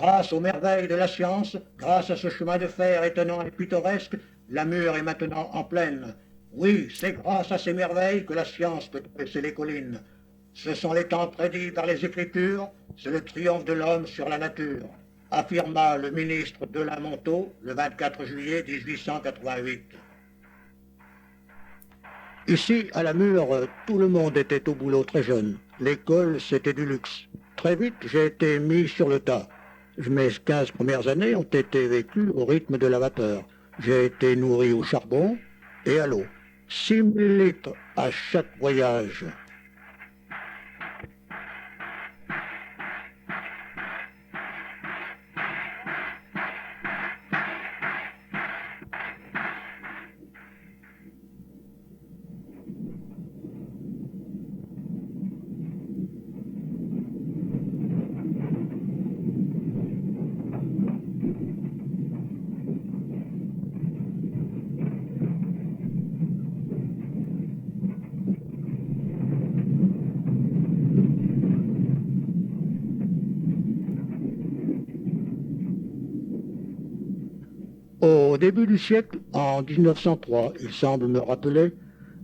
Grâce aux merveilles de la science, grâce à ce chemin de fer étonnant et pittoresque, la Mure est maintenant en plaine. Oui, c'est grâce à ces merveilles que la science peut dresser les collines. Ce sont les temps prédits par les Écritures, c'est le triomphe de l'homme sur la nature, affirma le ministre Delamonteau le 24 juillet 1888. Ici, à la Mure, tout le monde était au boulot très jeune. L'école, c'était du luxe. Très vite, j'ai été mis sur le tas. Mes 15 premières années ont été vécues au rythme de la vapeur. J'ai été nourri au charbon et à l'eau. 6000 litres à chaque voyage. Au début du siècle, en 1903, il semble me rappeler,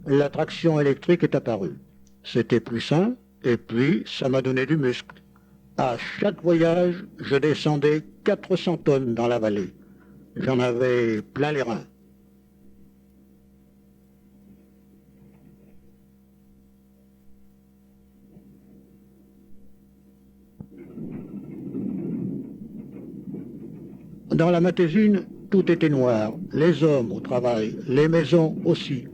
la traction électrique est apparue. C'était plus sain, et puis ça m'a donné du muscle. À chaque voyage, je descendais 400 tonnes dans la vallée. J'en avais plein les reins. Dans la Matésine, tout était noir, les hommes au travail, les maisons aussi.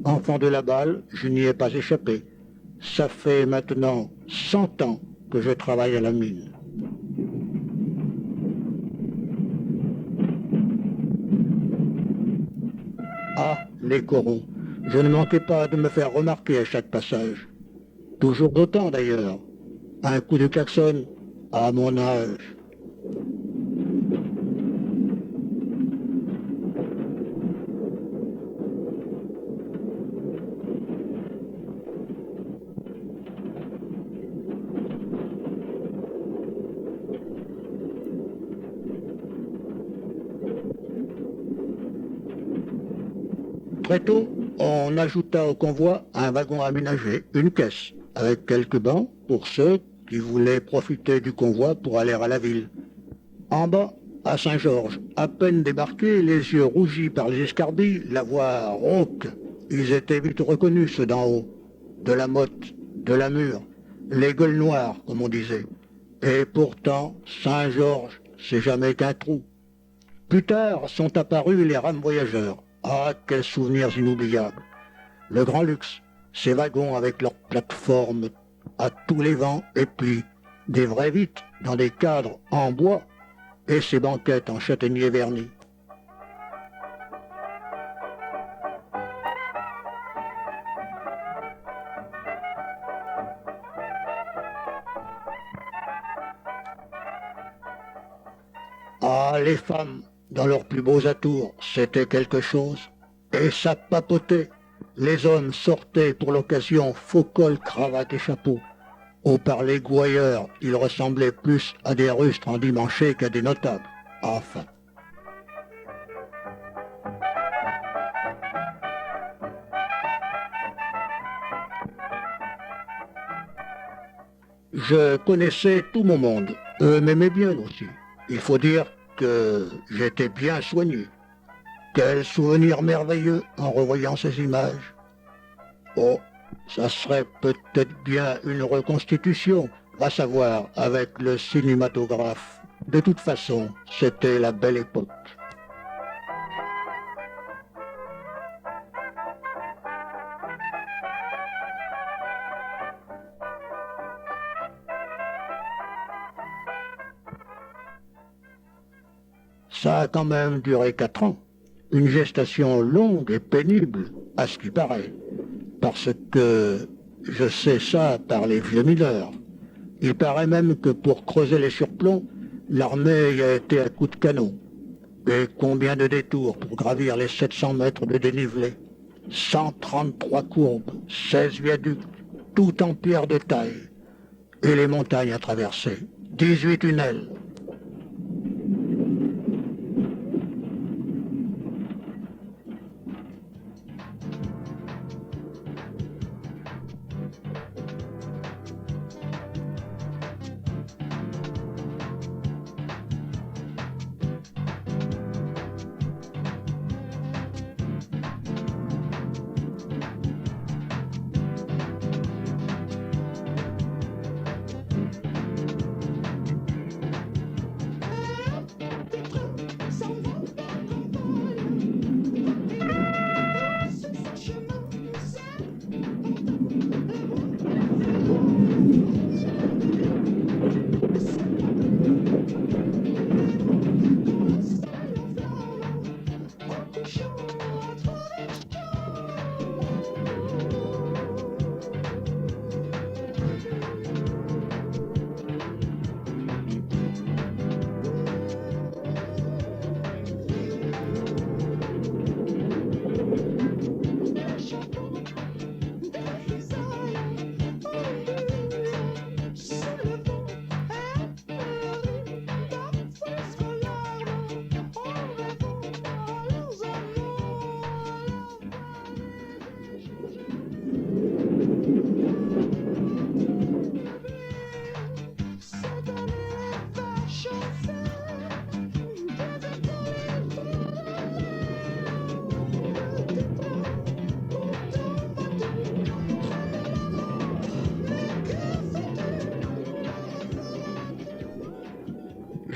Enfant de la balle, je n'y ai pas échappé. Ça fait maintenant 100 ans que je travaille à la mine. Ah, les corons. Je ne manquais pas de me faire remarquer à chaque passage. Toujours autant d'ailleurs. Un coup de klaxon à mon âge. Très tôt, on ajouta au convoi un wagon aménagé, une caisse, avec quelques bancs pour ceux qui voulaient profiter du convoi pour aller à la ville. En bas, à Saint-Georges, à peine débarqués, les yeux rougis par les escarbilles, la voix rauque. Ils étaient vite reconnus, ceux d'en haut, de la Motte, de la Mure, les gueules noires, comme on disait. Et pourtant, Saint-Georges, c'est jamais qu'un trou. Plus tard sont apparus les rames voyageurs. Ah, quels souvenirs inoubliables. Le grand luxe, ces wagons avec leurs plateformes à tous les vents, et puis des vrais vitres dans des cadres en bois, et ces banquettes en châtaignier verni. Ah, les femmes, dans leurs plus beaux atours, c'était quelque chose. Et ça papotait. Les hommes sortaient pour l'occasion faux col, cravate et chapeau. Au parler gouailleurs, ils ressemblaient plus à des rustres endimanchés qu'à des notables. Enfin. Je connaissais tout mon monde. Eux m'aimaient bien aussi. Il faut dire que j'étais bien soigné. Quel souvenir merveilleux en revoyant ces images. Oh, ça serait peut-être bien une reconstitution, va savoir, avec le cinématographe. De toute façon, c'était la belle époque. Ça a quand même duré 4 ans. Une gestation longue et pénible, à ce qui paraît. Parce que je sais ça par les vieux mineurs. Il paraît même que pour creuser les surplombs, l'armée y a été à coups de canon. Et combien de détours pour gravir les 700 mètres de dénivelé. 133 courbes, 16 viaducs, tout en pierre de taille. Et les montagnes à traverser. 18 tunnels.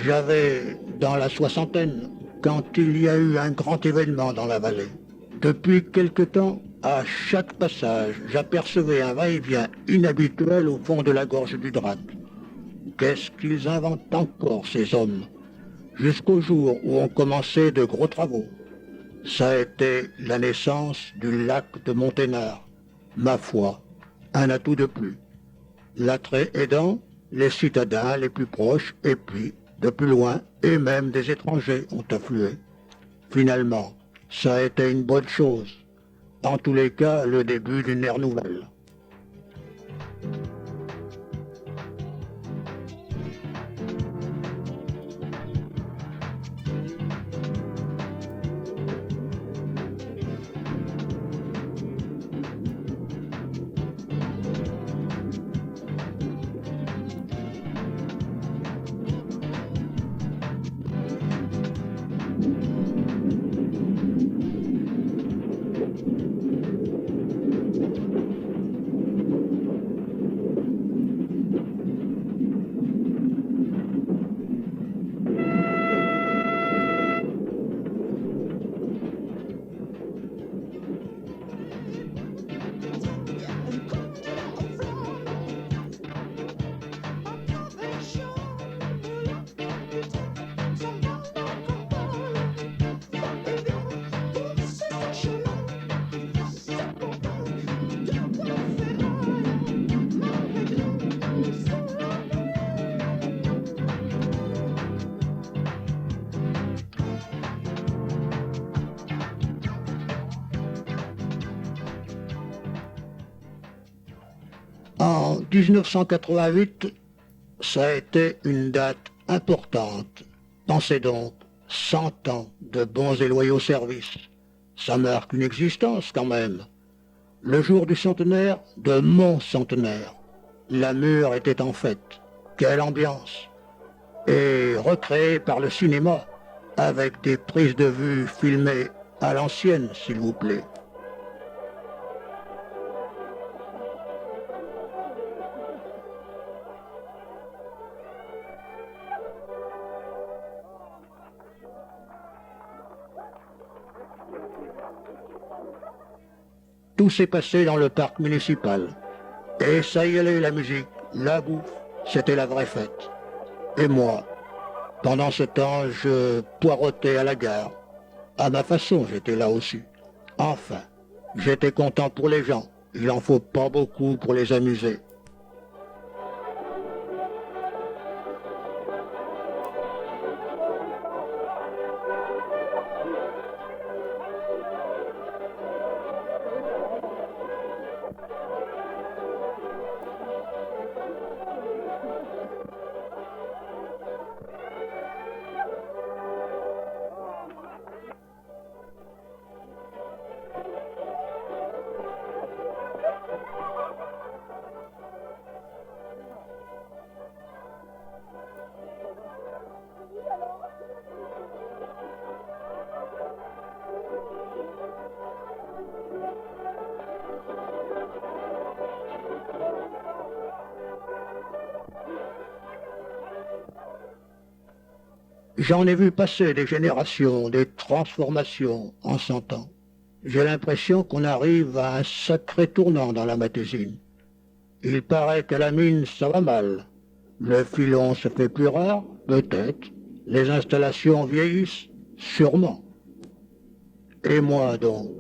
J'avais dans la soixantaine quand il y a eu un grand événement dans la vallée. Depuis quelque temps, à chaque passage, j'apercevais un va-et-vient inhabituel au fond de la gorge du Drac. Qu'est-ce qu'ils inventent encore, ces hommes? Jusqu'au jour où on commençait de gros travaux. Ça a été la naissance du lac de Monténard. Ma foi, un atout de plus. L'attrait aidant, les citadins les plus proches et puis, de plus loin, et même des étrangers ont afflué. Finalement, ça a été une bonne chose. En tous les cas, le début d'une ère nouvelle. En 1988, ça a été une date importante. Pensez donc, 100 ans de bons et loyaux services. Ça marque une existence quand même. Le jour du centenaire de mon centenaire. La mûre était en fête. Quelle ambiance! Et recréée par le cinéma, avec des prises de vue filmées à l'ancienne, s'il vous plaît. Tout s'est passé dans le parc municipal. Et ça y allait, la musique, la bouffe, c'était la vraie fête. Et moi, pendant ce temps, je poireautais à la gare. À ma façon, j'étais là aussi. Enfin, j'étais content pour les gens. Il en faut pas beaucoup pour les amuser. J'en ai vu passer des générations, des transformations en 100 ans. J'ai l'impression qu'on arrive à un sacré tournant dans la Matésine. Il paraît qu'à la mine, ça va mal. Le filon se fait plus rare, peut-être. Les installations vieillissent, sûrement. Et moi donc?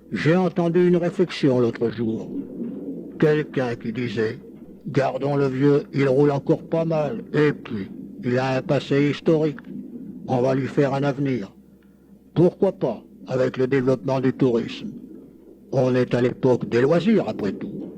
J'ai entendu une réflexion l'autre jour. Quelqu'un qui disait « Gardons le vieux, il roule encore pas mal, et puis, il a un passé historique. On va lui faire un avenir. » Pourquoi pas, avec le développement du tourisme? On est à l'époque des loisirs, après tout.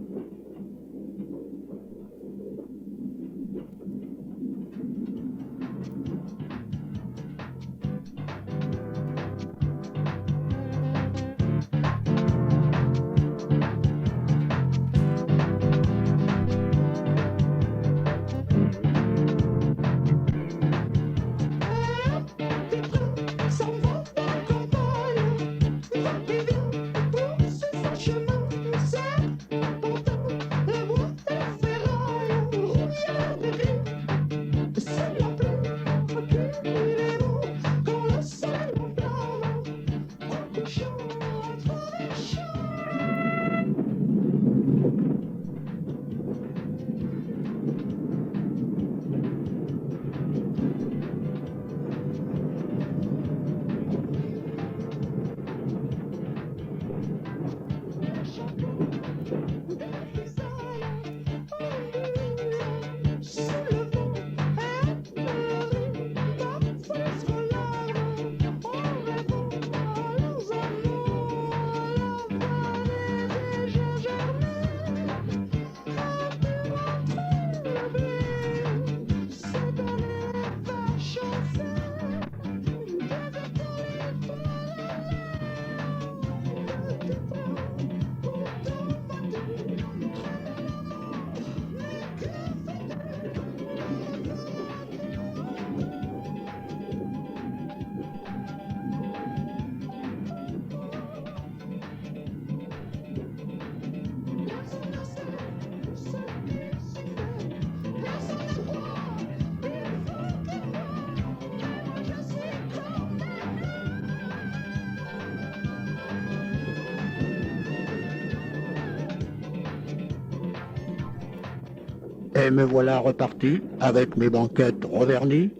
Et me voilà reparti avec mes banquettes revernies,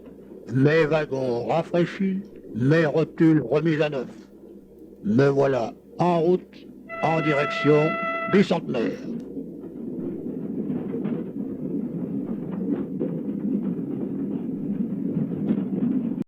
mes wagons rafraîchis, mes rotules remises à neuf. Me voilà en route en direction Bicentenaire.